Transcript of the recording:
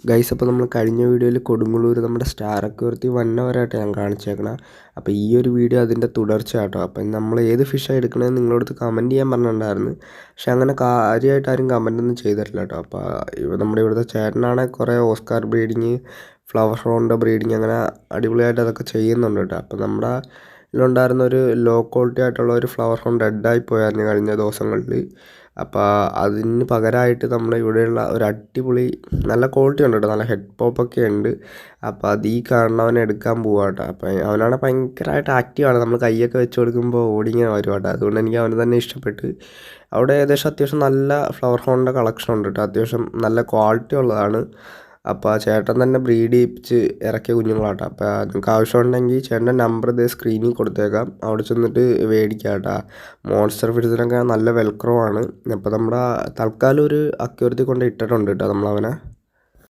Guys, അപ്പോൾ നമ്മൾ കഴിഞ്ഞ വീഡിയോയിൽ കൊടുങ്ങല്ലൂർ നമ്മുടെ സ്റ്റാർ അക്വേറിയത്തിൽ വന്നവരായിട്ട് ഞാൻ കാണിച്ചേക്കണം. അപ്പോൾ ഈ ഒരു വീഡിയോ അതിൻ്റെ തുടർച്ച കേട്ടോ. അപ്പം നമ്മൾ ഏത് ഫിഷാണ് എടുക്കണമെന്ന് നിങ്ങളടുത്ത് കമൻറ്റ് ചെയ്യാൻ പറഞ്ഞിട്ടുണ്ടായിരുന്നു. പക്ഷെ അങ്ങനെ കാര്യമായിട്ട് ആരും കമൻ്റ് ഒന്നും ചെയ്തിട്ടില്ല കേട്ടോ. അപ്പോൾ നമ്മുടെ ഇവിടുത്തെ ചേട്ടനാണെങ്കിൽ കുറേ ഓസ്കാർ ബ്രീഡിങ്, ഫ്ലവർ ഹോണിൻ്റെ ബ്രീഡിങ് അങ്ങനെ അടിപൊളിയായിട്ട് അതൊക്കെ ചെയ്യുന്നുണ്ട് കേട്ടോ. അപ്പോൾ നമ്മുടെ ഇതിലുണ്ടായിരുന്ന ഒരു ലോ ക്വാളിറ്റി ആയിട്ടുള്ള ഒരു ഫ്ലവർ ഹോൺ ഡെഡായി പോയായിരുന്നു കഴിഞ്ഞ ദിവസങ്ങളിൽ. അപ്പോൾ അതിന് പകരമായിട്ട് നമ്മുടെ ഇവിടെയുള്ള ഒരു അടിപൊളി നല്ല ക്വാളിറ്റി ഉണ്ട് കേട്ടോ, നല്ല ഹെഡ് പോപ്പൊക്കെ ഉണ്ട്. അപ്പോൾ അത് ഈ കാണുന്നവനെ എടുക്കാൻ പോവാ കേട്ടോ. അപ്പോൾ അവനാണ് ഭയങ്കരമായിട്ട് ആക്റ്റീവാണ്. നമ്മൾ കൈയൊക്കെ വെച്ച് കൊടുക്കുമ്പോൾ ഓടിങ്ങനെ വരും കേട്ടോ. അതുകൊണ്ട് എനിക്ക് അവന് തന്നെ ഇഷ്ടപ്പെട്ട്. അവിടെ ഏകദേശം അത്യാവശ്യം നല്ല ഫ്ലവർ ഹോണിൻ്റെ കളക്ഷൻ ഉണ്ട് കേട്ടോ. അത്യാവശ്യം നല്ല ക്വാളിറ്റി ഉള്ളതാണ്. അപ്പോൾ ആ ചേട്ടൻ തന്നെ ബ്രീഡ് ചെയ്യിപ്പിച്ച് ഇറക്കിയ കുഞ്ഞുങ്ങളാട്ടോ. അപ്പോൾ നിങ്ങൾക്ക് ആവശ്യമുണ്ടെങ്കിൽ ചേട്ടൻ്റെ നമ്പർ ഇതേ സ്ക്രീനിൽ കൊടുത്തേക്കാം, അവിടെ ചെന്നിട്ട് മേടിക്കാം കേട്ടോ. മോൺസ്റ്റർ ഫിഷിനൊക്കെ നല്ല വെൽക്രോ ആണ്. അപ്പോൾ നമ്മുടെ തൽക്കാലം ഒരു അക്വേറിയത്തിൽ കൊണ്ട് ഇട്ടിട്ടുണ്ട് കേട്ടോ നമ്മളവനെ.